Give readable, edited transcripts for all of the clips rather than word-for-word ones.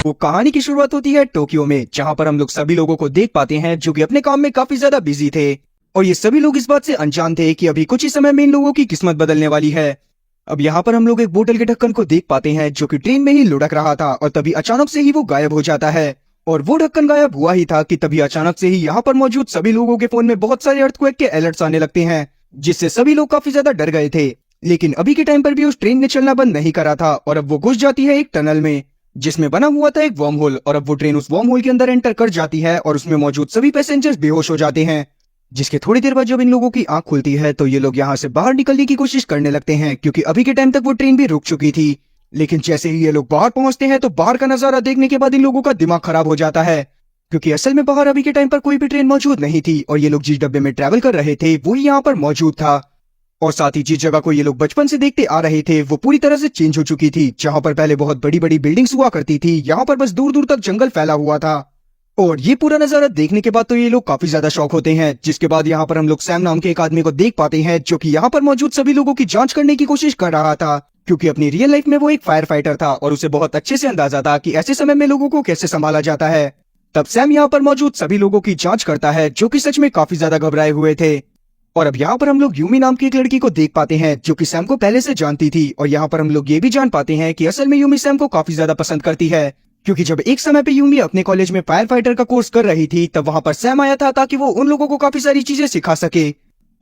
वो कहानी की शुरुआत होती है टोक्यो में, जहाँ पर हम लोग सभी लोगों को देख पाते हैं जो कि अपने काम में काफी ज्यादा बिजी थे। और ये सभी लोग इस बात से अनजान थे कि अभी कुछ ही समय में इन लोगों की किस्मत बदलने वाली है। अब यहाँ पर हम लोग एक बोतल के ढक्कन को देख पाते हैं जो कि ट्रेन में ही लुढ़क रहा था और तभी अचानक से ही वो गायब हो जाता है। और वो ढक्कन गायब हुआ ही था कि तभी अचानक से ही यहाँ पर मौजूद सभी लोगों के फोन में बहुत सारे अर्थक्वेक के अलर्ट्स आने लगते हैं, जिससे सभी लोग काफी ज्यादा डर गए थे। लेकिन अभी के टाइम पर भी उस ट्रेन ने चलना बंद नहीं करा था और अब वो घुस जाती है एक टनल में, जिसमें बना हुआ था एक वर्म होल। और अब वो ट्रेन उस वर्म होल के अंदर एंटर कर जाती है और उसमें मौजूद सभी पैसेंजर्स बेहोश हो जाते हैं। जिसके थोड़ी देर बाद जब इन लोगों की आंख खुलती है तो ये लोग यहाँ से बाहर निकलने की कोशिश करने लगते हैं, क्योंकि अभी के टाइम तक वो ट्रेन भी रुक चुकी थी। लेकिन जैसे ही ये लोग बाहर पहुंचते हैं तो बाहर का नजारा देखने के बाद इन लोगों का दिमाग खराब हो जाता है, क्योंकि असल में बाहर अभी के टाइम पर कोई भी ट्रेन मौजूद नहीं थी और ये लोग जिस डब्बे में ट्रैवल कर रहे थे वही यहाँ पर मौजूद था। और साथ ही जिस जगह को ये लोग बचपन से देखते आ रहे थे वो पूरी तरह से चेंज हो चुकी थी। जहाँ पर पहले बहुत बड़ी बड़ी बिल्डिंग्स हुआ करती थी, यहाँ पर बस दूर दूर तक जंगल फैला हुआ था। और ये पूरा नजारा देखने के बाद तो ये लोग काफी ज्यादा शॉक होते हैं। जिसके बाद यहाँ पर हम लोग सैम नाम के एक आदमी को देख पाते हैं जो कि यहाँ पर मौजूद सभी लोगों की जांच करने की कोशिश कर रहा था, क्योंकि अपनी रियल लाइफ में वो एक फायर फाइटर था और उसे बहुत अच्छे से अंदाजा था कि ऐसे समय में लोगों को कैसे संभाला जाता है। तब सैम यहाँ पर मौजूद सभी लोगों की जांच करता है जो कि सच में काफी ज्यादा घबराए हुए थे। और अब यहाँ पर हम लोग यूमी नाम की एक लड़की को देख पाते हैं जो कि सैम को पहले से जानती थी। और यहाँ पर हम लोग ये भी जान पाते हैं कि असल में यूमी सैम को काफी ज्यादा पसंद करती है, क्योंकि जब एक समय पे यूमी अपने कॉलेज में फायर फाइटर का कोर्स कर रही थी तब वहाँ पर सैम आया था ताकि वो उन लोगों को काफी सारी चीजें सिखा सके।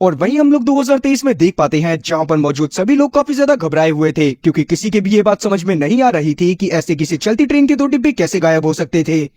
और वहीं हम लोग 2023 में देख पाते हैं जहाँ पर मौजूद सभी लोग काफी ज्यादा घबराए हुए थे, क्योंकि किसी के भी ये बात समझ में नहीं आ रही थी कि ऐसे किसी चलती ट्रेन के 2 डिब्बे कैसे गायब हो सकते थे।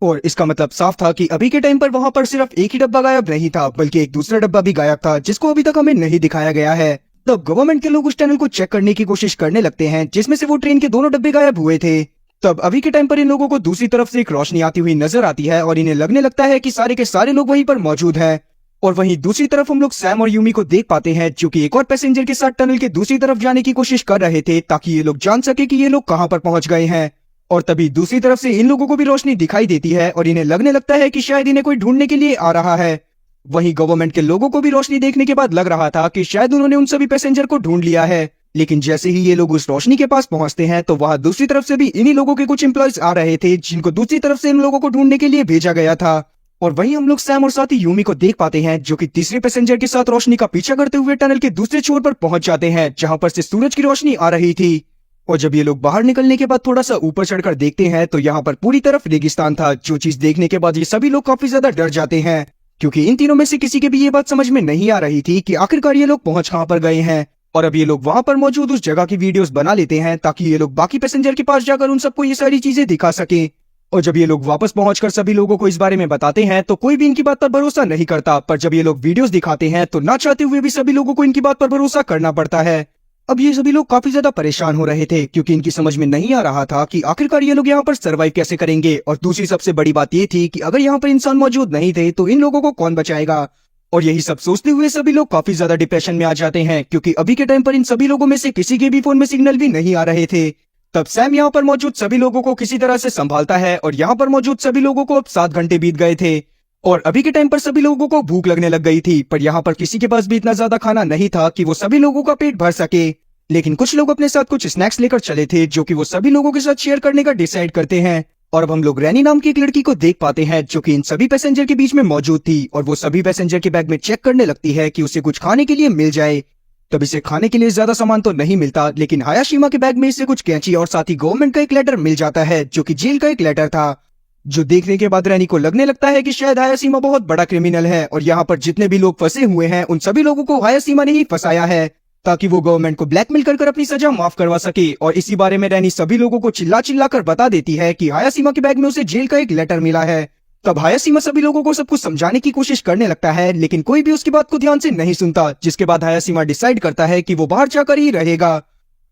और इसका मतलब साफ था कि अभी के टाइम पर वहाँ पर सिर्फ एक ही डब्बा गायब नहीं था, बल्कि एक दूसरा डब्बा भी गायब था जिसको अभी तक हमें नहीं दिखाया गया है। तब गवर्नमेंट के लोग उस टनल को चेक करने की कोशिश करने लगते हैं जिसमें से वो ट्रेन के दोनों डब्बे गायब हुए थे। तब अभी के टाइम पर इन लोगों को दूसरी तरफ से एक रोशनी आती हुई नजर आती है और इन्हें लगने लगता है कि सारे के सारे लोग वहीं पर मौजूद हैं। और वहीं दूसरी तरफ हम लोग सैम और यूमी को देख पाते हैं जो कि एक और पैसेंजर के साथ टनल के दूसरी तरफ जाने की कोशिश कर रहे थे ताकि ये लोग जान सके कि ये लोग कहां पर पहुंच गए हैं। और तभी दूसरी तरफ से इन लोगों को भी रोशनी दिखाई देती है और इन्हें लगने लगता है कि शायद इन्हें कोई ढूंढने के लिए आ रहा है। वहीं गवर्नमेंट के लोगों को भी रोशनी देखने के बाद लग रहा था कि शायद उन्होंने उन सभी पैसेंजर को ढूंढ लिया है। लेकिन जैसे ही ये लोग उस रोशनी के पास पहुंचते हैं तो वहां दूसरी तरफ से भी इन्हीं लोगों के कुछ एम्प्लॉयज आ रहे थे जिनको दूसरी तरफ से इन लोगों को ढूंढने के लिए भेजा गया था। और वहीं हम लोग सैम और साथ ही यूमी को देख पाते हैं जो कि तीसरे पैसेंजर के साथ रोशनी का पीछा करते हुए टनल के दूसरे छोर पर पहुंच जाते हैं जहां पर से सूरज की रोशनी आ रही थी। और जब ये लोग बाहर निकलने के बाद थोड़ा सा ऊपर चढ़कर देखते हैं तो यहाँ पर पूरी तरफ रेगिस्तान था, जो चीज देखने के बाद ये सभी लोग काफी ज्यादा डर जाते हैं, क्योंकि इन तीनों में से किसी के भी ये बात समझ में नहीं आ रही थी कि आखिरकार ये लोग पहुंच कहां पर गए हैं। और अब ये लोग वहां पर मौजूद उस जगह की वीडियोस बना लेते हैं ताकि ये लोग बाकी पैसेंजर के पास जाकर उन सबको ये सारी चीजें दिखा सके। और जब ये लोग वापस पहुंचकर सभी लोगों को इस बारे में बताते हैं तो कोई भी इनकी बात पर भरोसा नहीं करता, पर जब ये लोग वीडियोस दिखाते हैं तो ना चाहते हुए भी सभी लोगों को इनकी बात पर भरोसा करना पड़ता है। अब ये सभी लोग काफी ज्यादा परेशान हो रहे थे, क्योंकि इनकी समझ में नहीं आ रहा था कि आखिरकार ये लोग यहाँ पर सरवाइव कैसे करेंगे। और दूसरी सबसे बड़ी बात ये थी कि अगर यहाँ पर इंसान मौजूद नहीं थे तो इन लोगों को कौन बचाएगा। और यही सब सोचते हुए सभी लोग काफी ज्यादा डिप्रेशन में आ जाते हैं, क्योंकि अभी के टाइम पर इन सभी लोगों में से किसी के भी फोन में सिग्नल भी नहीं आ रहे थे। तब सैम यहाँ पर मौजूद सभी लोगों को किसी तरह से संभालता है और यहाँ पर मौजूद सभी लोगों को अब 7 घंटे बीत गए थे और अभी के टाइम पर सभी लोगों को भूख लगने लग गई थी। पर यहाँ पर किसी के पास भी इतना ज्यादा खाना नहीं था कि वो सभी लोगों का पेट भर सके। लेकिन कुछ लोग अपने साथ कुछ स्नैक्स लेकर चले थे जो कि वो सभी लोगों के साथ शेयर करने का डिसाइड करते हैं। और अब हम लोग रैनी नाम की एक लड़की को देख पाते हैं जो कि इन सभी पैसेंजर के बीच में मौजूद थी और वो सभी पैसेंजर के बैग में चेक करने लगती है कि उसे कुछ खाने के लिए मिल जाए। तब इसे खाने के लिए ज्यादा सामान तो नहीं मिलता, लेकिन हायाशिमा के बैग में इसे कुछ कैंची और साथ ही गवर्नमेंट का एक लेटर मिल जाता है जो कि जेल का एक लेटर था, जो देखने के बाद रैनी को लगने लगता है कि शायद हायाशिमा बहुत बड़ा क्रिमिनल है और यहाँ पर जितने भी लोग फंसे हुए हैं उन सभी लोगों को हायाशिमा ने ही फंसाया है ताकि वो गवर्नमेंट को ब्लैकमेल कर अपनी सजा माफ करवा सके। और इसी बारे में रैनी सभी लोगों को चिल्ला चिल्ला कर बता देती है कि हायाशिमा के बैग में उसे जेल का एक लेटर मिला है। तब हायाशिमा सभी लोगों को सब कुछ समझाने की कोशिश करने लगता है, लेकिन कोई भी उसकी बात को ध्यान से नहीं सुनता, जिसके बाद हायाशिमा डिसाइड करता है कि वो बाहर जाकर ही रहेगा।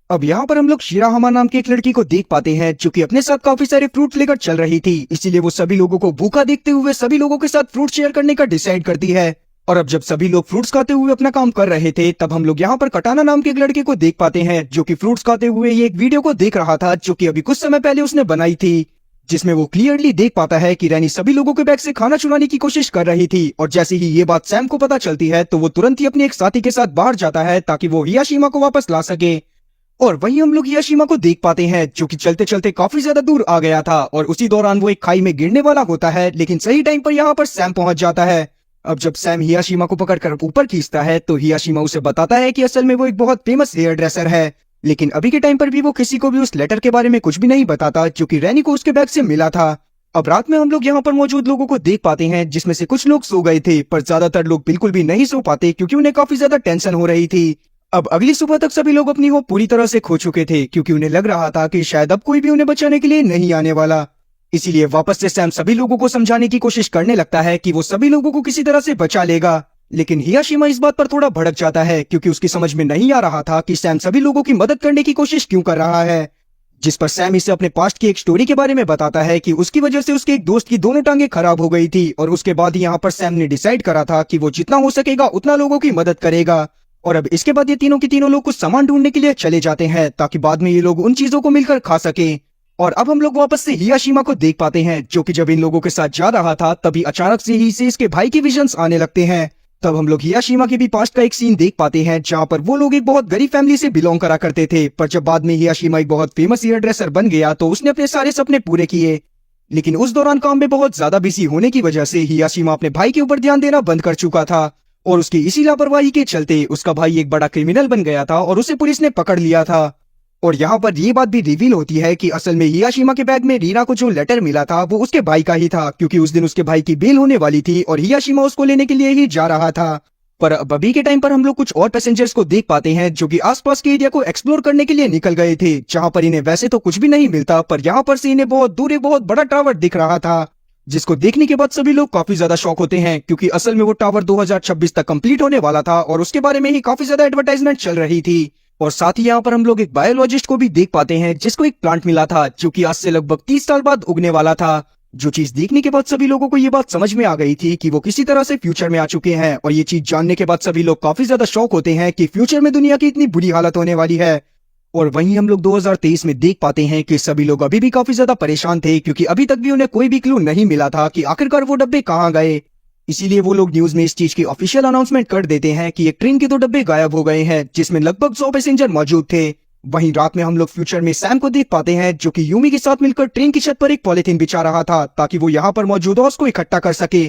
अब यहाँ पर हम लोग शिराहामा नाम की एक लड़की को देख पाते हैं जो कि अपने साथ काफी सारे फ्रूट लेकर चल रही थी, इसीलिए वो सभी लोगों को भूखा देखते हुए सभी लोगों के साथ फ्रूट शेयर करने का डिसाइड करती है। और अब जब सभी लोग फ्रूट्स खाते हुए अपना काम कर रहे थे तब हम लोग यहाँ पर कटाना नाम के एक लड़के को देख पाते हैं जो कि फ्रूट्स खाते हुए ये एक वीडियो को देख रहा था जो कि अभी कुछ समय पहले उसने बनाई थी, जिसमें वो क्लियरली देख पाता है कि रैनी सभी लोगों के बैग से खाना चुराने की कोशिश कर रही थी। और जैसे ही ये बात सैम को पता चलती है तो वो तुरंत ही अपने एक साथी के साथ बाहर जाता है ताकि वो हियाशिमा को वापस ला सके। और वहीं हम लोग हिराशिमा को देख पाते हैं जो कि चलते चलते काफी ज्यादा दूर आ गया था और उसी दौरान वो एक खाई में गिरने वाला होता है, लेकिन सही टाइम पर यहाँ पर सैम पहुंच जाता है। अब जब सैम हिराशिमा को पकड़कर ऊपर खींचता है तो हिराशिमा उसे बताता है कि असल में वो एक बहुत फेमस हेयर ड्रेसर है, लेकिन अभी के टाइम पर भी वो किसी को भी उस लेटर के बारे में कुछ भी नहीं बताता जो कि रैनी को उसके बैग से मिला था। अब रात में हम लोग यहाँ पर मौजूद लोगों को देख पाते हैं जिसमें से कुछ लोग सो गए थे, पर ज्यादातर लोग बिल्कुल भी नहीं सो पाते क्योंकि उन्हें काफी ज्यादा टेंशन हो रही थी। अब अगली सुबह तक सभी लोग अपनी होप पूरी तरह से खो चुके थे क्योंकि उन्हें लग रहा था कि शायद अब कोई भी उन्हें बचाने के लिए नहीं आने वाला। इसीलिए वापस से सैम सभी लोगों को समझाने की कोशिश करने लगता है कि वो सभी लोगों को किसी तरह से बचा लेगा, लेकिन हिराशिमा इस बात पर थोड़ा भड़क जाता है क्योंकि उसकी समझ में नहीं आ रहा था कि सैम सभी लोगों की मदद करने की कोशिश क्यों कर रहा है। जिस पर सैम इसे अपने पास्ट की एक स्टोरी के बारे में बताता है कि उसकी वजह से उसके एक दोस्त की दोनों टांगे खराब हो गई थी और उसके बाद यहाँ पर सैम ने डिसाइड करा था कि वो जितना हो सकेगा उतना लोगों की मदद करेगा। और अब इसके बाद ये तीनों के तीनों लोग कुछ सामान ढूंढने के लिए चले जाते हैं ताकि बाद में ये लोग उन चीजों को मिलकर खा सके। और अब हम लोग वापस से हिराशिमा को देख पाते हैं जो कि जब इन लोगों के साथ जा रहा था तभी अचानक से ही इसे इसके भाई के विजन्स आने लगते हैं। तब हम लोग हिराशिमा के भी पास्ट का एक सीन देख पाते हैं जहाँ पर वो लोग एक बहुत गरीब फैमिली से बिलोंग करा करते थे, पर जब बाद में हिराशिमा एक बहुत फेमस हेयर ड्रेसर बन गया तो उसने अपने सारे सपने पूरे किए। लेकिन उस दौरान काम में बहुत ज्यादा बिजी होने की वजह से हिराशिमा अपने भाई के ऊपर ध्यान देना बंद कर चुका था और उसकी इसी लापरवाही के चलते उसका भाई एक बड़ा क्रिमिनल बन गया था और उसे पुलिस ने पकड़ लिया था। और यहाँ पर ये बात भी रिवील होती है कि असल में हिराशिमा के बैग में रीना को जो लेटर मिला था वो उसके भाई का ही था, क्योंकि उस दिन उसके भाई की बेल होने वाली थी और हिराशिमा उसको लेने के लिए ही जा रहा था। पर अब अभी के टाइम पर हम लोग कुछ और पैसेंजर्स को देख पाते हैं जो कि आसपास के एरिया को एक्सप्लोर करने के लिए निकल गए थे, जहाँ पर इन्हें वैसे तो कुछ भी नहीं मिलता, पर यहाँ पर से इन्हें बहुत दूर एक बहुत बड़ा टावर दिख रहा था, जिसको देखने के बाद सभी लोग काफी ज्यादा शॉक होते हैं क्योंकि असल में वो टावर 2026 तक कंप्लीट होने वाला था और उसके बारे में ही काफी ज्यादा एडवर्टाइजमेंट चल रही थी। और साथ ही यहाँ पर हम लोग एक बायोलॉजिस्ट को भी देख पाते हैं जिसको एक प्लांट मिला था जो कि आज से लगभग 30 साल बाद उगने वाला था। जो चीज देखने के बाद सभी लोगों को ये बात समझ में आ गई थी कि वो किसी तरह से फ्यूचर में आ चुके हैं, और ये चीज जानने के बाद सभी लोग काफी ज्यादा शॉक होते हैं कि फ्यूचर में दुनिया की इतनी बुरी हालत होने वाली है। और वहीं हम लोग 2023 में देख पाते हैं कि सभी लोग अभी भी काफी ज्यादा परेशान थे क्योंकि अभी तक भी उन्हें कोई भी क्लू नहीं मिला था कि आखिरकार वो डब्बे कहाँ गए। इसीलिए वो लोग न्यूज में इस चीज की ऑफिशियल अनाउंसमेंट कर देते हैं कि एक ट्रेन के 2 डब्बे गायब हो गए हैं जिसमें लगभग 100 पैसेंजर मौजूद थे। वहीं रात में हम लोग फ्यूचर में सैम को देख पाते हैं जो कि यूमी के साथ मिलकर ट्रेन की छत पर एक पॉलिथीन बिछा रहा था ताकि वो यहाँ पर मौजूद हॉर्स को इकट्ठा कर सके।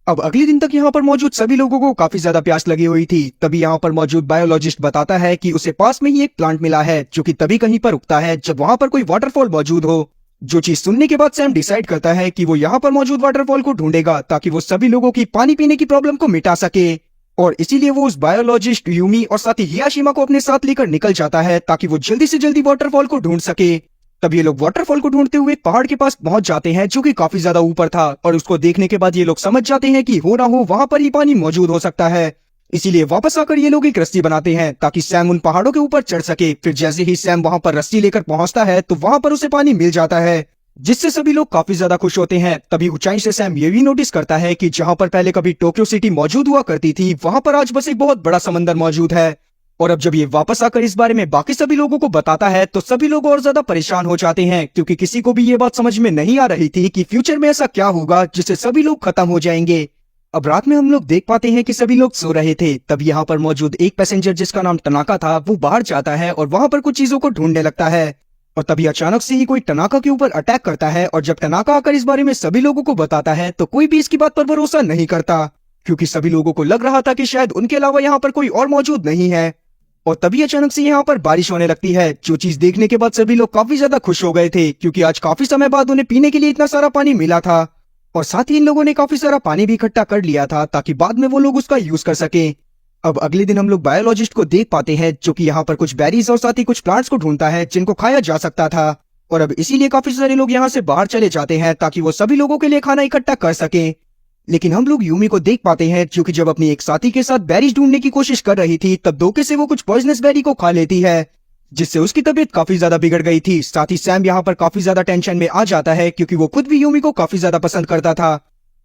अब अगले दिन तक यहाँ पर मौजूद सभी लोगों को काफी ज्यादा प्यास लगी हुई थी। तभी यहाँ पर मौजूद बायोलॉजिस्ट बताता है कि उसे पास में ही एक प्लांट मिला है जो कि तभी कहीं पर उगता है जब वहाँ पर कोई वाटरफॉल मौजूद हो। जो चीज सुनने के बाद सैम डिसाइड करता है कि वो यहाँ पर मौजूद वाटरफॉल को ढूंढेगा ताकि वो सभी लोगों की पानी पीने की प्रॉब्लम को मिटा सके। और इसीलिए वो उस बायोलॉजिस्ट, यूमी और साथ ही हिराशिमा को अपने साथ लेकर निकल जाता है ताकि वो जल्दी से जल्दी वाटरफॉल को ढूंढ सके। तब ये लोग वाटरफॉल को ढूंढते हुए पहाड़ के पास पहुंच जाते हैं जो कि काफी ज्यादा ऊपर था, और उसको देखने के बाद ये लोग समझ जाते हैं कि हो ना हो वहां पर ही पानी मौजूद हो सकता है। इसीलिए वापस आकर ये लोग एक रस्सी बनाते हैं ताकि सैम उन पहाड़ों के ऊपर चढ़ सके। फिर जैसे ही सैम वहां पर रस्सी लेकर पहुंचता है तो वहां पर उसे पानी मिल जाता है, जिससे सभी लोग काफी ज्यादा खुश होते हैं। तभी ऊंचाई से सैम ये भी नोटिस करता है कि जहां पर पहले कभी टोक्यो सिटी मौजूद हुआ करती थी वहां पर आज बस एक बहुत बड़ा समंदर मौजूद है। और अब जब ये वापस आकर इस बारे में बाकी सभी लोगों को बताता है तो सभी लोग और ज्यादा परेशान हो जाते हैं क्योंकि किसी को भी ये बात समझ में नहीं आ रही थी कि फ्यूचर में ऐसा क्या होगा जिससे सभी लोग खत्म हो जाएंगे। अब रात में हम लोग देख पाते हैं कि सभी लोग सो रहे थे। तब यहाँ पर मौजूद एक पैसेंजर जिसका नाम टनाका था वो बाहर जाता है और वहां पर कुछ चीजों को ढूंढने लगता है, और तभी अचानक से ही कोई टनाका के ऊपर अटैक करता है। और जब टनाका आकर इस बारे में सभी लोगों को बताता है तो कोई भी इसकी बात पर भरोसा नहीं करता क्योंकि सभी लोगों को लग रहा था कि शायद उनके अलावा यहाँ पर कोई और मौजूद नहीं है। और तभी अचानक से यहाँ पर बारिश होने लगती है, जो चीज देखने के बाद सभी लोग काफी ज्यादा खुश हो गए थे क्योंकि आज काफी समय बाद उन्हें पीने के लिए इतना सारा पानी मिला था। और साथ ही इन लोगों ने काफी सारा पानी भी इकट्ठा कर लिया था ताकि बाद में वो लोग उसका यूज कर सके। अब अगले दिन हम लोग बायोलॉजिस्ट को देख पाते हैं जो कि यहाँ पर कुछ बेरीज और साथ ही कुछ प्लांट्स को ढूंढता है जिनको खाया जा सकता था। और अब इसीलिए काफी सारे लोग यहाँ से बाहर चले जाते हैं ताकि वो सभी लोगों के लिए खाना इकट्ठा कर सके। लेकिन हम लोग यूमी को देख पाते हैं जो कि जब अपनी एक साथी के साथ बेरीज ढूंढने की कोशिश कर रही थी तब धोखे से वो कुछ पॉइजनस बेरी को खा लेती है, जिससे उसकी तबीयत काफी ज्यादा बिगड़ गई थी। साथ ही सैम यहाँ पर काफी ज्यादा टेंशन में आ जाता है क्योंकि वो खुद भी यूमी को काफी ज्यादा पसंद करता था।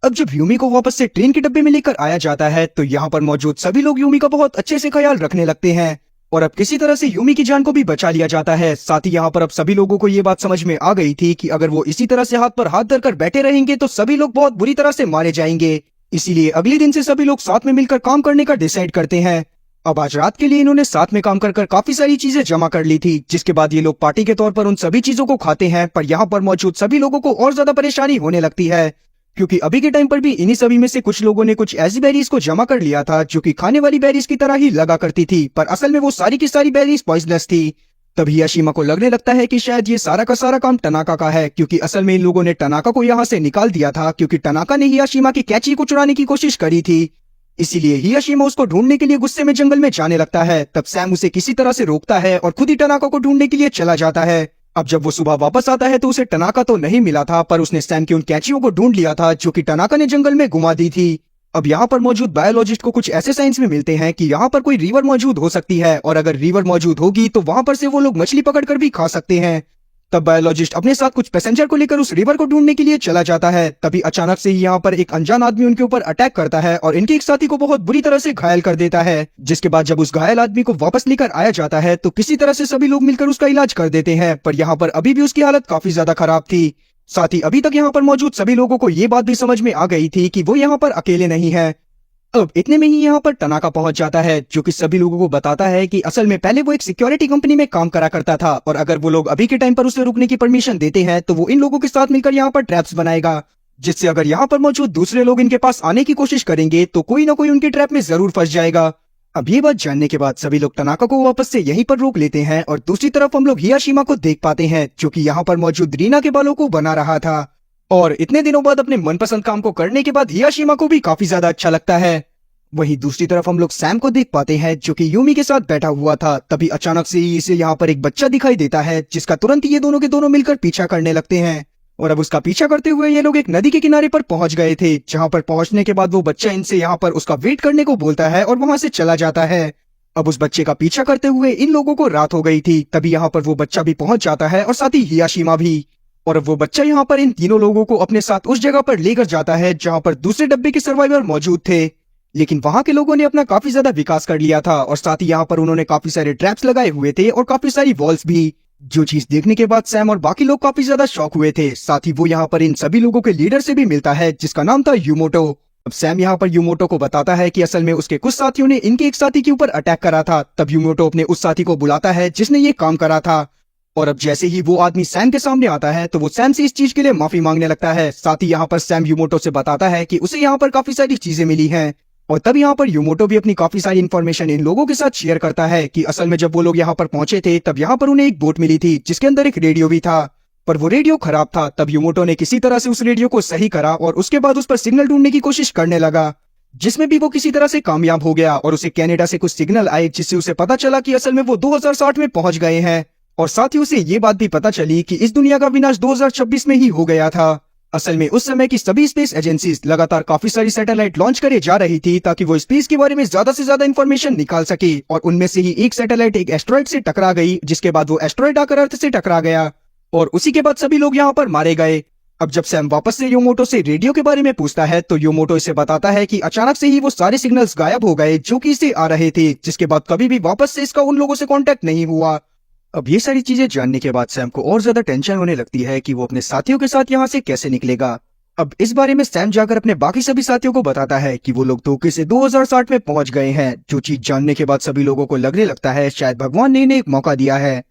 अब जब यूमी को वापस से ट्रेन के डब्बे में लेकर आया जाता है तो यहाँ पर मौजूद सभी लोग यूमी का बहुत अच्छे से ख्याल रखने लगते हैं, और अब किसी तरह से यूमी की जान को भी बचा लिया जाता है। साथ ही यहाँ पर अब सभी लोगों को ये बात समझ में आ गई थी कि अगर वो इसी तरह से हाथ पर हाथ धरकर बैठे रहेंगे तो सभी लोग बहुत बुरी तरह से मारे जाएंगे। इसीलिए अगले दिन से सभी लोग साथ में मिलकर काम करने का डिसाइड करते हैं। अब आज रात के लिए इन्होंने साथ में काम कर कर काफी सारी चीजें जमा कर ली थी, जिसके बाद ये लोग पार्टी के तौर पर उन सभी चीजों को खाते हैं। पर यहाँ पर मौजूद सभी लोगों को और ज्यादा परेशानी होने लगती है, क्योंकि अभी के टाइम पर भी इन्हीं सभी में से कुछ लोगों ने कुछ ऐसी बेरीज को जमा कर लिया था जो कि खाने वाली बेरीज की तरह ही लगा करती थी, पर असल में वो सारी की सारी बेरीज पॉइजनस थी। तभी हियाशिमा को लगने लगता है कि शायद ये सारा का सारा काम टनाका का है, क्योंकि असल में इन लोगों ने टनाका को यहाँ से निकाल दिया था, क्योंकि टनाका ने हियाशिमा की कैची को चुराने की कोशिश करी थी। इसीलिए हियाशिमा उसको ढूंढने के लिए गुस्से में जंगल में जाने लगता है। तब सैम उसे किसी तरह से रोकता है और खुद ही टनाका को ढूंढने के लिए चला जाता है। अब जब वो सुबह वापस आता है तो उसे टनाका तो नहीं मिला था, पर उसने सैम की उन कैचियों को ढूंढ लिया था जो कि टनाका ने जंगल में घुमा दी थी। अब यहाँ पर मौजूद बायोलॉजिस्ट को कुछ ऐसे साइंस में मिलते हैं कि यहाँ पर कोई रिवर मौजूद हो सकती है, और अगर रिवर मौजूद होगी तो वहां पर से वो लोग मछली पकड़ कर भी खा सकते हैं। तब बायोलॉजिस्ट अपने साथ कुछ पैसेंजर को लेकर उस रिवर को ढूंढने के लिए चला जाता है। तभी अचानक से ही यहाँ पर एक अनजान आदमी उनके ऊपर अटैक करता है और इनके एक साथी को बहुत बुरी तरह से घायल कर देता है। जिसके बाद जब उस घायल आदमी को वापस लेकर आया जाता है तो किसी तरह से सभी लोग मिलकर उसका इलाज कर देते हैं, पर यहाँ पर अभी भी उसकी हालत काफी ज्यादा खराब थी। साथ ही अभी तक यहाँ पर मौजूद सभी लोगों को ये बात भी समझ में आ गई थी कि वो यहाँ पर अकेले नहीं है। अब इतने में ही यहाँ पर टनाका पहुंच जाता है, जो कि सभी लोगों को बताता है कि असल में पहले वो एक सिक्योरिटी कंपनी में काम करा करता था, और अगर वो लोग अभी के टाइम पर उसे रुकने की परमिशन देते हैं तो वो इन लोगों के साथ मिलकर यहाँ पर ट्रैप्स बनाएगा, जिससे अगर यहाँ पर मौजूद दूसरे लोग इनके पास आने की कोशिश करेंगे तो कोई ना कोई उनके ट्रैप में जरूर फंस जाएगा। अब ये बात जानने के बाद सभी लोग टनाका को वापस से यहीं पर रोक लेते हैं, और दूसरी तरफ हम लोग हियाशिमा को देख पाते हैं जो कि यहाँ पर मौजूद रीना के बालों को बना रहा था। और इतने दिनों बाद अपने मनपसंद काम को करने के बाद हियाशिमा को भी काफी ज्यादा अच्छा लगता है। वहीं दूसरी तरफ हम लोग सैम को देख पाते हैं जो कि यूमी के साथ बैठा हुआ था। तभी अचानक से ही इसे यहाँ पर एक बच्चा दिखाई देता है, जिसका तुरंत ये दोनों के दोनों मिलकर पीछा करने लगते हैं। और अब उसका पीछा करते हुए ये लोग एक नदी के किनारे पर पहुंच गए थे, जहाँ पर पहुंचने के बाद वो बच्चा इनसे यहाँ पर उसका वेट करने को बोलता है और वहां से चला जाता है। अब उस बच्चे का पीछा करते हुए इन लोगों को रात हो गई थी। तभी यहाँ पर वो बच्चा भी पहुंच जाता है और साथ ही हियाशिमा भी। और अब वो बच्चा यहाँ पर इन तीनों लोगों को अपने साथ उस जगह पर लेकर जाता है जहाँ पर दूसरे डब्बे के सर्वाइवर मौजूद थे। लेकिन वहां के लोगों ने अपना काफी ज्यादा विकास कर लिया था, और साथ ही यहाँ पर उन्होंने काफी सारे ट्रैप्स लगाए हुए थे और काफी सारी वॉल्स भी, जो चीज देखने के बाद सैम और बाकी लोग काफी ज्यादा शॉक हुए थे। साथ ही वो यहाँ पर इन सभी लोगों के लीडर से भी मिलता है, जिसका नाम था यूमोटो। अब सैम यहाँ पर यूमोटो को बताता है कि असल में उसके कुछ साथियों ने इनके एक साथी के ऊपर अटैक करा था। तब यूमोटो अपने उस साथी को बुलाता है जिसने ये काम करा था, और अब जैसे ही वो आदमी सैम के सामने आता है तो वो सैम से इस चीज के लिए माफी मांगने लगता है। साथ ही यहाँ पर सैम यूमोटो से बताता है कि उसे यहाँ पर काफी सारी चीजें मिली हैं, और तब यहाँ पर यूमोटो भी अपनी काफी सारी इन्फॉर्मेशन इन लोगों के साथ शेयर करता है कि असल में जब वो लोग यहाँ पर पहुंचे थे तब यहाँ पर उन्हें एक बोट मिली थी जिसके अंदर एक रेडियो भी था, पर वो रेडियो खराब था। तब यूमोटो ने किसी तरह से उस रेडियो को सही करा और उसके बाद उस पर सिग्नल ढूंढने की कोशिश करने लगा, जिसमें भी वो किसी तरह से कामयाब हो गया, और उसे कनाडा से कुछ सिग्नल आए जिससे उसे पता चला कि असल में वो 2060 में पहुंच गए हैं। और साथ ही उसे ये बात भी पता चली कि इस दुनिया का विनाश 2026 में ही हो गया था। असल में उस समय की सभी स्पेस एजेंसीज लगातार काफी सारी सैटेलाइट लॉन्च करे जा रही थी ताकि वो स्पेस के बारे में ज्यादा से ज्यादा इन्फॉर्मेशन निकाल सके, और उनमें से ही एक सैटेलाइट एक एस्ट्रॉइड से टकरा गई, जिसके बाद वो एस्ट्रॉइड आकर अर्थ से टकरा गया, और उसी के बाद सभी लोग यहाँ पर मारे गए। अब जब सैम वापस से यूमोटो से रेडियो के बारे में पूछता है तो यूमोटो इसे बताता है कि अचानक से ही वो सारे सिग्नल्स गायब हो गए जो कि इसे आ रहे थे, जिसके बाद कभी भी वापस से इसका उन लोगों से कांटेक्ट नहीं हुआ। अब ये सारी चीजें जानने के बाद सैम को और ज्यादा टेंशन होने लगती है कि वो अपने साथियों के साथ यहाँ से कैसे निकलेगा। अब इस बारे में सैम जाकर अपने बाकी सभी साथियों को बताता है कि वो लोग धोखे से 2060 में पहुंच गए हैं, जो चीज जानने के बाद सभी लोगों को लगने लगता है शायद भगवान ने इन्हें एक मौका दिया है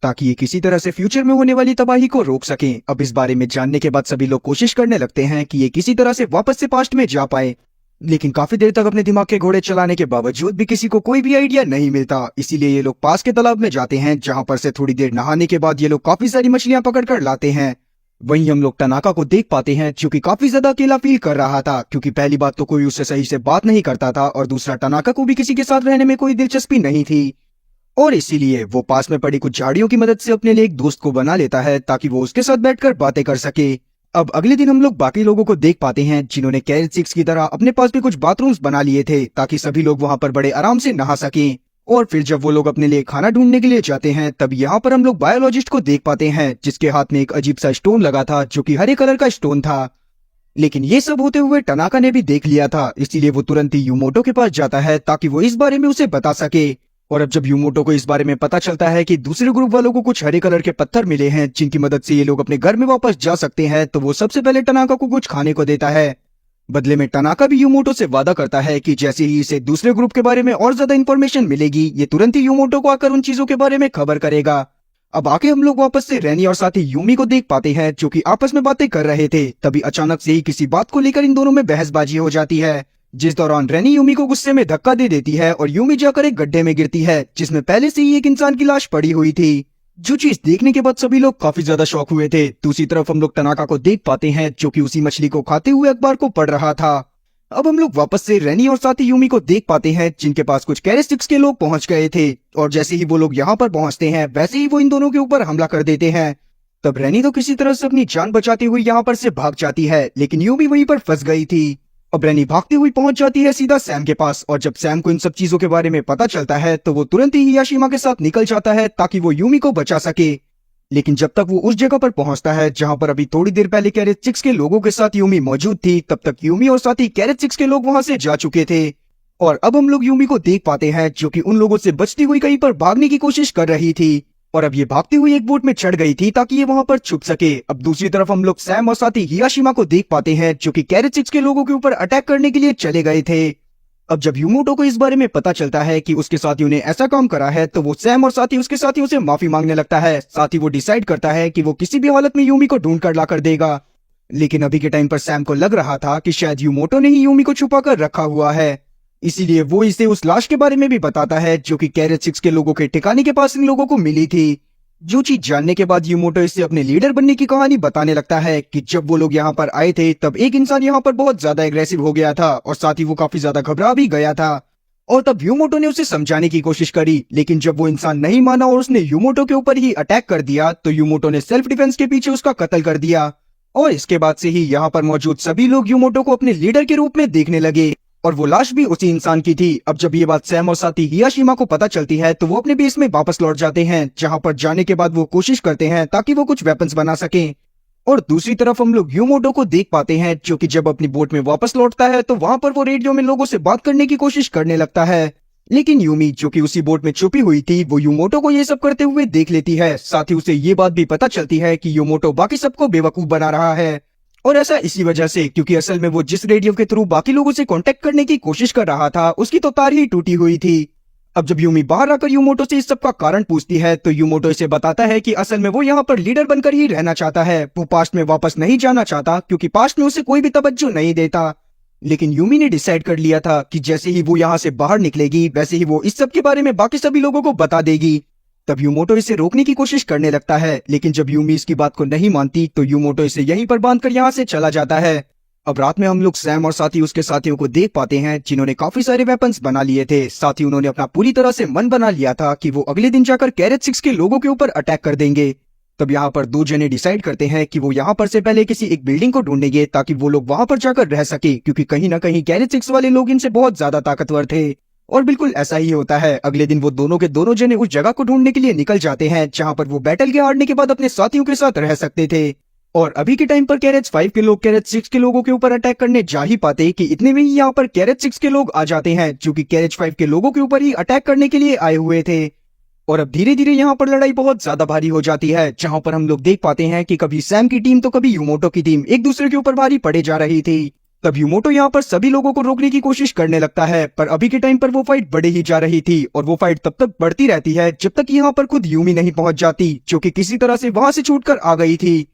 ताकि ये किसी तरह से फ्यूचर में होने वाली तबाही को रोक सकें। अब इस बारे में जानने के बाद सभी लोग कोशिश करने लगते हैं कि ये किसी तरह से वापस से पास्ट में जा पाए, लेकिन काफी देर तक अपने दिमाग के घोड़े चलाने के बावजूद भी किसी को कोई भी आइडिया नहीं मिलता। इसीलिए ये लोग पास के तालाब में जाते हैं, जहां पर से थोड़ी देर नहाने के बाद ये लोग काफी सारी मछलियां पकड़ कर लाते हैं। वहीं हम लोग टनाका को देख पाते हैं जो कि काफी ज्यादा अकेला फील कर रहा था, क्योंकि पहली बात तो कोई उससे सही से बात नहीं करता था, और दूसरा टनाका को भी किसी के साथ रहने में कोई दिलचस्पी नहीं थी, और इसीलिए वो पास में पड़ी कुछ झाड़ियों की मदद से अपने लिए एक दोस्त को बना लेता है ताकि वो उसके साथ बैठकर बातें कर सके। अब अगले दिन हम लोग बाकी लोगों को देख पाते हैं जिन्होंने कैरेट 6 की तरह अपने पास भी कुछ बाथरूम्स बना लिए थे ताकि सभी लोग वहां पर बड़े आराम से नहा सकें। और फिर जब वो लोग अपने लिए खाना ढूंढने के लिए जाते हैं तब यहाँ पर हम लोग बायोलॉजिस्ट को देख पाते हैं जिसके हाथ में एक अजीब सा स्टोन लगा था जो कि हरे कलर का स्टोन था। लेकिन ये सब होते हुए टनाका ने भी देख लिया था, इसीलिए वो तुरंत ही यूमोटो के पास जाता है ताकि वो इस बारे में उसे बता सके। और अब जब यूमोटो को इस बारे में पता चलता है कि दूसरे ग्रुप वालों को कुछ हरे कलर के पत्थर मिले हैं जिनकी मदद से ये लोग अपने घर में वापस जा सकते हैं, तो वो सबसे पहले टनाका को कुछ खाने को देता है। बदले में टनाका भी यूमोटो से वादा करता है कि जैसे ही इसे दूसरे ग्रुप के बारे में और ज्यादा इन्फॉर्मेशन मिलेगी, ये तुरंत ही यूमोटो को आकर उन चीजों के बारे में खबर करेगा। अब आके हम लोग वापस से रेनी और साथी यूमी को देख पाते हैं जो कि आपस में बातें कर रहे थे। तभी अचानक से ही किसी बात को लेकर इन दोनों में बहसबाजी हो जाती है, जिस दौरान रेनी यूमी को गुस्से में धक्का दे देती है और यूमी जाकर एक गड्ढे में गिरती है जिसमें पहले से ही एक इंसान की लाश पड़ी हुई थी। जो चीज देखने के बाद सभी लोग काफी ज्यादा शॉक हुए थे। दूसरी तरफ हम लोग टनाका को देख पाते हैं जो कि उसी मछली को खाते हुए अखबार को पढ़ रहा था। अब हम लोग वापस से रेनी और साथी यूमी को देख पाते हैं जिनके पास कुछ कैरेस्टिक्स के लोग पहुंच गए थे, और जैसे ही वो लोग यहाँ पर पहुंचते हैं वैसे ही वो इन दोनों के ऊपर हमला कर देते हैं। तब रेनी तो किसी तरह से अपनी जान बचाती हुई यहाँ पर से भाग जाती है, लेकिन यूमी वहीं पर फंस गई थी। अब रेनी भागती हुई पहुंच जाती है सीधा सैम के पास, और जब सैम को इन सब चीजों के बारे में पता चलता है तो वो तुरंत ही हियाशिमा के साथ निकल जाता है ताकि वो यूमी को बचा सके। लेकिन जब तक वो उस जगह पर पहुंचता है जहां पर अभी थोड़ी देर पहले कैरेट 6 के लोगों के साथ यूमी मौजूद थी, तब तक यूमी और साथी कैरेट 6 के लोग वहां से जा चुके थे। और अब हम लोग यूमी को देख पाते हैं जो कि उन लोगों से बचती हुई कहीं पर भागने की कोशिश कर रही थी, और अब ये भागती हुई एक बोट में चढ़ गई थी ताकि ये वहां पर छुप सके। अब दूसरी तरफ हम लोग सैम और साथी हियाशिमा को देख पाते हैं जो कि कैरेट 6 के लोगों के ऊपर अटैक करने के लिए चले गए थे। अब जब यूमोटो को इस बारे में पता चलता है कि उसके साथियों ने ऐसा काम करा है तो वो सैम और साथी उसके साथियों से माफी मांगने लगता है। साथ ही वो डिसाइड करता है कि वो किसी भी हालत में यूमी को ढूंढ कर ला कर देगा। लेकिन अभी के टाइम पर सैम को लग रहा था कि शायद यूमोटो ने ही यूमी को छुपा कर रखा हुआ है, इसीलिए वो इसे उस लाश के बारे में भी बताता है जो कि कैरेट 6 के लोगों के ठिकाने के पास इन लोगों को मिली थी। जो चीज जानने के बाद यूमोटो इससे अपने लीडर बनने की कहानी बताने लगता है कि जब वो लोग यहाँ पर आए थे तब एक इंसान यहाँ पर बहुत ज्यादा एग्रेसिव हो गया था और साथ ही वो काफी ज्यादा घबरा भी गया था, और तब यूमोटो ने उसे समझाने की कोशिश करी। लेकिन जब वो इंसान नहीं माना और उसने यूमोटो के ऊपर ही अटैक कर दिया तो यूमोटो ने सेल्फ डिफेंस के पीछे उसका कत्ल कर दिया, और इसके बाद से ही यहाँ पर मौजूद सभी लोग यूमोटो को अपने लीडर के रूप में देखने लगे, और वो लाश भी उसी इंसान की थी। अब जब ये बात सैम और साथी हियाशिमा को पता चलती है तो वो अपने बेस में वापस लौट जाते हैं, जहाँ पर जाने के बाद वो कोशिश करते हैं ताकि वो कुछ वेपन्स बना सकें। और दूसरी तरफ हम लोग यूमोटो को देख पाते हैं जो कि जब अपनी बोट में वापस लौटता है तो वहां पर वो रेडियो में लोगों से बात करने की कोशिश करने लगता है। लेकिन यूमी जो कि उसी बोट में छुपी हुई थी वो यूमोटो को ये सब करते हुए देख लेती है। साथ ही उसे ये बात भी पता चलती है कि यूमोटो बाकी सबको बेवकूफ बना रहा है, और ऐसा इसी वजह से क्योंकि असल में वो जिस रेडियो के थ्रू बाकी लोगों से कांटेक्ट करने की कोशिश कर रहा था उसकी तो तार ही टूटी हुई थी। अब जब यूमी बाहर आकर यूमोटो से इस सब का कारण पूछती है तो यूमोटो इसे बताता है कि असल में वो यहाँ पर लीडर बनकर ही रहना चाहता है, वो पास्ट में वापस नहीं जाना चाहता क्योंकि पास्ट में उसे कोई भी तवज्जो नहीं देता। लेकिन यूमी ने डिसाइड कर लिया था कि जैसे ही वो यहाँ से बाहर निकलेगी वैसे ही वो इस सब के बारे में बाकी सभी लोगों को बता देगी। तब यूमोटो इसे रोकने की कोशिश करने लगता है, लेकिन जब यूमी इसकी बात को नहीं मानती तो यूमोटो इसे यहीं पर बांधकर यहाँ से चला जाता है। अब रात में हम लोग सैम और साथी उसके साथियों को देख पाते हैं जिन्होंने काफी सारे वेपन्स बना लिए थे। साथ ही उन्होंने अपना पूरी तरह से मन बना लिया था कि वो अगले दिन जाकर कैरेट 6 के लोगों के ऊपर अटैक कर देंगे। तब यहाँ पर दो जने डिसाइड करते हैं कि वो यहाँ पर से पहले किसी एक बिल्डिंग को ढूंढेंगे ताकि वो लोग वहां पर जाकर रह सके, क्योंकि कहीं ना कहीं कैरेट 6 वाले लोग इनसे बहुत ज्यादा ताकतवर थे। और बिल्कुल ऐसा ही होता है। अगले दिन वो दोनों के दोनों जने उस जगह को ढूंढने के लिए निकल जाते हैं जहां पर वो बैटल के हारने के बाद अपने साथियों के साथ रह सकते थे। और अभी के टाइम पर कैरेट 5 के लोग कैरेट 6 के लोगों के ऊपर अटैक करने जा ही पाते कि इतने में ही यहाँ पर कैरेट 6 के लोग आ जाते हैं जो कि कैरेट 5 के लोगों के ऊपर ही अटैक करने के लिए आए हुए थे। और अब धीरे धीरे यहाँ पर लड़ाई बहुत ज्यादा भारी हो जाती है, जहां पर हम लोग देख पाते हैं कि कभी सैम की टीम तो कभी यूमोटो की टीम एक दूसरे के ऊपर भारी पड़े जा रही थी। तब यूमोटो यहाँ पर सभी लोगों को रोकने की कोशिश करने लगता है, पर अभी के टाइम पर वो फाइट बढ़े ही जा रही थी, और वो फाइट तब तक बढ़ती रहती है जब तक यहाँ पर खुद यूमी नहीं पहुंच जाती जो कि किसी तरह से वहां से छूटकर आ गई थी।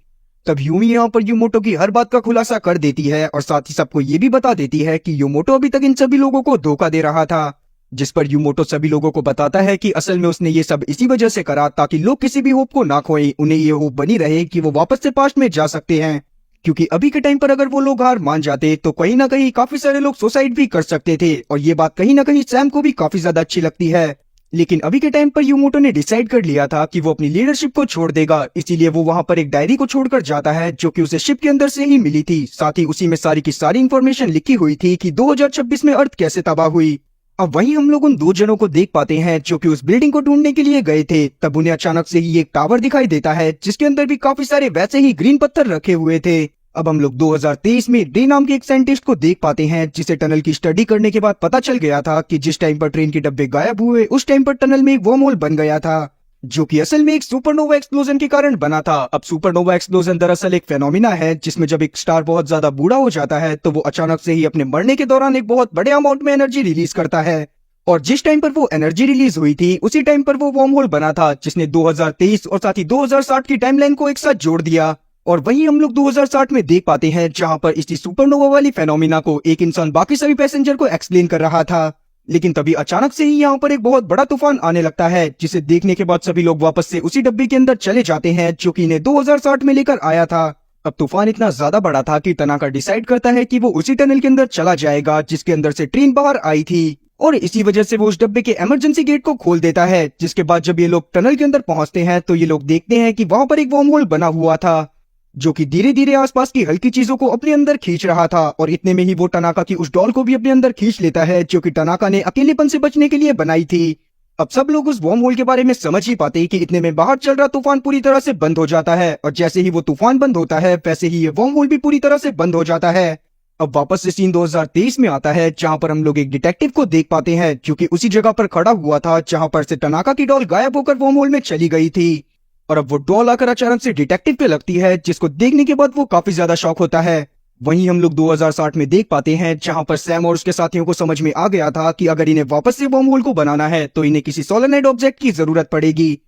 तब यूमी यहाँ पर यूमोटो की हर बात का खुलासा कर देती है और साथ ही सबको ये भी बता देती है कि यूमोटो अभी तक इन सभी लोगों को धोखा दे रहा था, जिस पर यूमोटो सभी लोगों को बताता है कि असल में उसने ये सब इसी वजह से करा ताकि लोग किसी भी होप को ना खोएं, उन्हें ये होप बनी रहे कि वो वापस से पास्ट में जा सकते हैं, क्योंकि अभी के टाइम पर अगर वो लोग हार मान जाते तो कहीं ना कहीं काफी सारे लोग सुसाइड भी कर सकते थे। और ये बात कहीं ना कहीं सैम को भी काफी ज्यादा अच्छी लगती है। लेकिन अभी के टाइम पर यूमोटो ने डिसाइड कर लिया था कि वो अपनी लीडरशिप को छोड़ देगा, इसीलिए वो वहां पर एक डायरी को छोड़कर जाता है जो कि उसे शिप के अंदर से ही मिली थी। साथ ही उसी में सारी की सारी इंफॉर्मेशन लिखी हुई थी कि 2026 में अर्थ कैसे तबाह हुई। अब वहीं हम लोग उन दो जनों को देख पाते हैं जो कि उस बिल्डिंग को ढूंढने के लिए गए थे। तब उन्हें अचानक से ही एक टावर दिखाई देता है जिसके अंदर भी काफी सारे वैसे ही ग्रीन पत्थर रखे हुए थे। अब हम लोग 2023 में डे नाम के एक साइंटिस्ट को देख पाते हैं जिसे टनल की स्टडी करने के बाद पता चल गया था कि जिस टाइम पर ट्रेन के डब्बे गायब हुए उस टाइम पर टनल में एक वर्म होल बन गया था। जो कि असल में एक सुपरनोवा एक्सप्लोजन के कारण बना था। अब सुपरनोवा एक्सप्लोजन दरअसल एक फेनोमिना है जिसमें जब एक स्टार बहुत ज्यादा बूढ़ा हो जाता है तो वो अचानक से ही अपने मरने के दौरान एक बहुत बड़े अमाउंट में एनर्जी रिलीज करता है। और जिस टाइम पर वो एनर्जी रिलीज हुई थी उसी टाइम पर वो वर्म होल बना था जिसने 2023 और साथ ही 2060 की टाइमलाइन को एक साथ जोड़ दिया। और वहीं हम लोग 2060 में देख पाते हैं जहां पर इसी सुपरनोवा वाली फेनोमिना को एक इंसान बाकी सभी पैसेंजर को एक्सप्लेन कर रहा था। लेकिन तभी अचानक से ही यहाँ पर एक बहुत बड़ा तूफान आने लगता है जिसे देखने के बाद सभी लोग वापस से उसी डब्बे के अंदर चले जाते हैं जो कि इन्हें 2060 में लेकर आया था। अब तूफान इतना ज्यादा बड़ा था कि तनाका डिसाइड करता है कि वो उसी टनल के अंदर चला जाएगा जिसके अंदर से ट्रेन बाहर आई थी। और इसी वजह से वो उस डब्बे के इमरजेंसी गेट को खोल देता है। जिसके बाद जब ये लोग टनल के अंदर पहुंचते हैं तो ये लोग देखते हैं कि वहां पर एक वर्म होल बना हुआ था जो कि धीरे धीरे आसपास की हल्की चीजों को अपने अंदर खींच रहा था। और इतने में ही वो टनाका की उस डॉल को भी अपने अंदर खींच लेता है जो कि टनाका ने अकेलेपन से बचने के लिए बनाई थी। अब सब लोग उस वर्म होल के बारे में समझ ही पाते कि इतने में बाहर चल रहा तूफान पूरी तरह से बंद हो जाता है। और जैसे ही वो तूफान बंद होता है वैसे ही ये वर्म होल भी पूरी तरह से बंद हो जाता है। अब वापस से सीन 2023 में आता है जहां पर हम लोग एक डिटेक्टिव को देख पाते हैं जो कि उसी जगह पर खड़ा हुआ था जहां पर से टनाका की डॉल गायब होकर वर्म होल में चली गई थी। और अब वो डॉल आकर अचानक से डिटेक्टिव पे लगती है जिसको देखने के बाद वो काफी ज्यादा शॉक होता है। वहीं हम लोग 2060 में देख पाते हैं जहां पर सैम और उसके साथियों को समझ में आ गया था कि अगर इन्हें वापस से वर्म होल को बनाना है तो इन्हें किसी सोलेनॉइड ऑब्जेक्ट की जरूरत पड़ेगी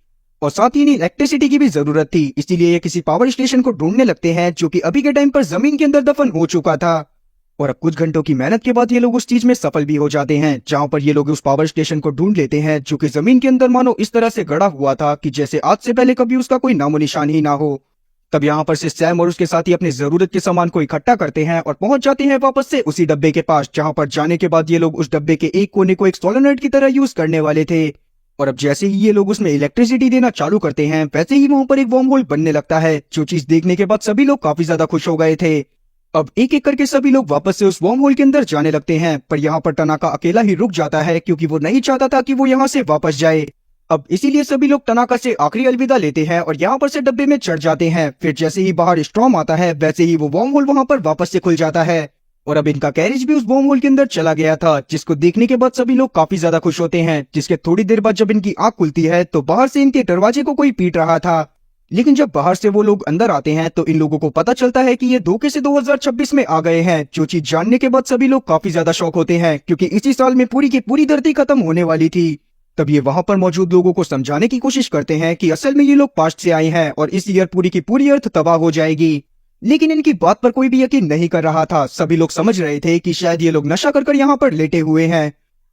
और साथ ही इन्हें इलेक्ट्रिसिटी की भी जरूरत थी। इसीलिए ये किसी पावर स्टेशन को ढूंढने लगते हैं जो कि अभी के टाइम पर जमीन के अंदर दफन हो चुका था। और अब कुछ घंटों की मेहनत के बाद ये लोग उस चीज में सफल भी हो जाते हैं जहां पर ये लोग उस पावर स्टेशन को ढूंढ लेते हैं जो कि जमीन के अंदर मानो इस तरह से गड़ा हुआ था कि जैसे आज से पहले कभी उसका कोई नामो निशान ही ना हो। तब यहाँ पर से सैम और उसके साथी अपने जरूरत के सामान को इकट्ठा करते हैं और पहुंच जाते हैं वापस से उसी डब्बे के पास जहां पर जाने के बाद ये लोग उस डब्बे के एक कोने को एक सोलेनॉइड की तरह यूज करने वाले थे। और अब जैसे ही ये लोग उसमें इलेक्ट्रिसिटी देना चालू करते हैं वैसे ही वहां पर एक वर्म होल बनने लगता है जो चीज देखने के बाद सभी लोग काफी ज्यादा खुश हो गए थे। अब एक एक करके सभी लोग वापस से उस वर्म होल के अंदर जाने लगते हैं पर यहाँ पर टनाका अकेला ही रुक जाता है क्योंकि वो नहीं चाहता था कि वो यहाँ से वापस जाए। अब इसीलिए सभी लोग टनाका से आखिरी अलविदा लेते हैं और यहाँ पर से डब्बे में चढ़ जाते हैं। फिर जैसे ही बाहर स्टॉर्म आता है वैसे ही वो वर्म होल वहां पर वापस से खुल जाता है और अब इनका कैरेज भी उस वर्म होल के अंदर चला गया था जिसको देखने के बाद सभी लोग काफी ज्यादा खुश होते हैं। जिसके थोड़ी देर बाद जब इनकी आंख खुलती है तो बाहर से इनके दरवाजे को कोई पीट रहा था। लेकिन जब बाहर से वो लोग अंदर आते हैं तो इन लोगों को पता चलता है कि ये धोखे से 2026 में आ गए हैं। जो चीज जानने के बाद सभी लोग काफी ज्यादा शॉक होते हैं क्योंकि इसी साल में पूरी की पूरी धरती खत्म होने वाली थी। तब ये वहां पर मौजूद लोगों को समझाने की कोशिश करते हैं कि असल में ये लोग पास्ट से आए हैं और इस ईयर पूरी की पूरी अर्थ तबाह हो जाएगी। लेकिन इनकी बात पर कोई भी यकीन नहीं कर रहा था। सभी लोग समझ रहे थे कि शायद ये लोग नशा कर यहाँ पर लेटे हुए हैं।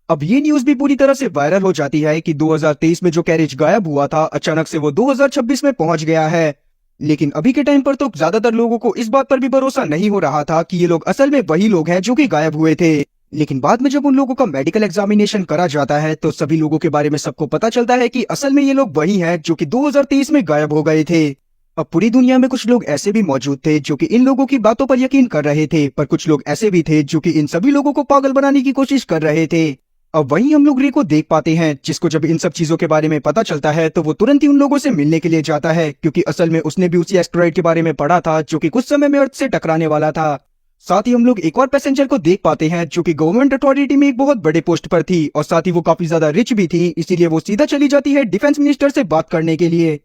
अब ये न्यूज भी पूरी तरह से वायरल हो जाती है कि 2023 में जो कैरेज गायब हुआ था अचानक से वो 2026 में पहुंच गया है। लेकिन अभी के टाइम पर तो ज्यादातर लोगों को इस बात पर भी भरोसा नहीं हो रहा था कि ये लोग असल में वही लोग हैं जो कि गायब हुए थे। लेकिन बाद में जब उन लोगों का मेडिकल एग्जामिनेशन करा जाता है तो सभी लोगों के बारे में सबको पता चलता है कि असल में ये लोग वही हैं जो कि 2023 में गायब हो गए थे। अब पूरी दुनिया में कुछ लोग ऐसे भी मौजूद थे जो कि इन लोगों की बातों पर यकीन कर रहे थे पर कुछ लोग ऐसे भी थे जो कि इन सभी लोगों को पागल बनाने की कोशिश कर रहे थे। अब वहीं हम लोग रे को देख पाते हैं जिसको जब इन सब चीजों के बारे में पता चलता है तो वो तुरंत ही उन लोगों से मिलने के लिए जाता है क्योंकि असल में उसने भी उसी एस्टेरॉइड के बारे में पढ़ा था जो कि कुछ समय में अर्थ से टकराने वाला था। साथ ही हम लोग एक और पैसेंजर को देख पाते हैं जो कि गवर्नमेंट अथॉरिटी में एक बहुत बड़े पोस्ट पर थी और साथ ही वो काफी ज्यादा रिच भी थी। इसीलिए वो सीधा चली जाती है डिफेंस मिनिस्टर से बात करने के लिए।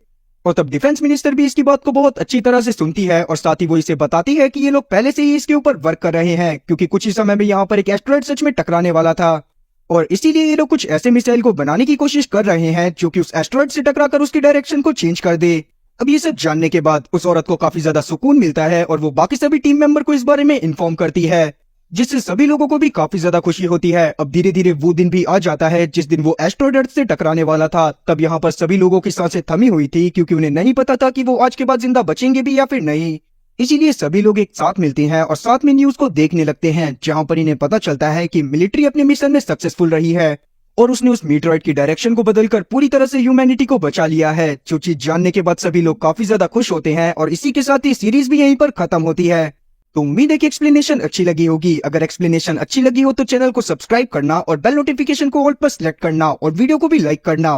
और तब डिफेंस मिनिस्टर भी इसकी बात को बहुत अच्छी तरह से सुनती है और साथ ही वो इसे बताती है कि ये लोग पहले से ही इसके ऊपर वर्क कर रहे हैं क्योंकि कुछ ही समय में यहाँ पर एक एस्टेरॉइड सच में टकराने वाला था और इसीलिए ये लोग कुछ ऐसे मिसाइल को बनाने की कोशिश कर रहे हैं जो कि उस एस्टेरॉइड से टकराकर उसकी डायरेक्शन को चेंज कर दे। अब ये सब जानने के बाद उस औरत को काफी ज्यादा सुकून मिलता है और वो बाकी सभी टीम मेंबर को इस बारे में इन्फॉर्म करती है जिससे सभी लोगों को भी काफी ज्यादा खुशी होती है। अब धीरे धीरे वो दिन भी आ जाता है जिस दिन वो एस्टेरॉइड अर्थ से टकराने वाला था। तब यहाँ पर सभी लोगों की सांसें थमी हुई थी क्योंकि उन्हें नहीं पता था कि वो आज के बाद जिंदा बचेंगे भी या फिर नहीं। इसीलिए सभी लोग एक साथ मिलते हैं और साथ में न्यूज को देखने लगते हैं जहां पर इन्हें पता चलता है कि मिलिट्री अपने मिशन में सक्सेसफुल रही है और उसने उस मीटरॉइड की डायरेक्शन को बदलकर पूरी तरह से ह्यूमैनिटी को बचा लिया है। जो चीज जानने के बाद सभी लोग काफी ज्यादा खुश होते हैं और इसी के साथ ही सीरीज भी यहीं पर खत्म होती है। तो उम्मीद है कि एक्सप्लेनेशन अच्छी लगी होगी। अगर एक्सप्लेनेशन अच्छी लगी हो तो चैनल को सब्सक्राइब करना और बेल नोटिफिकेशन को ऑल पर सेलेक्ट करना और वीडियो को भी लाइक करना।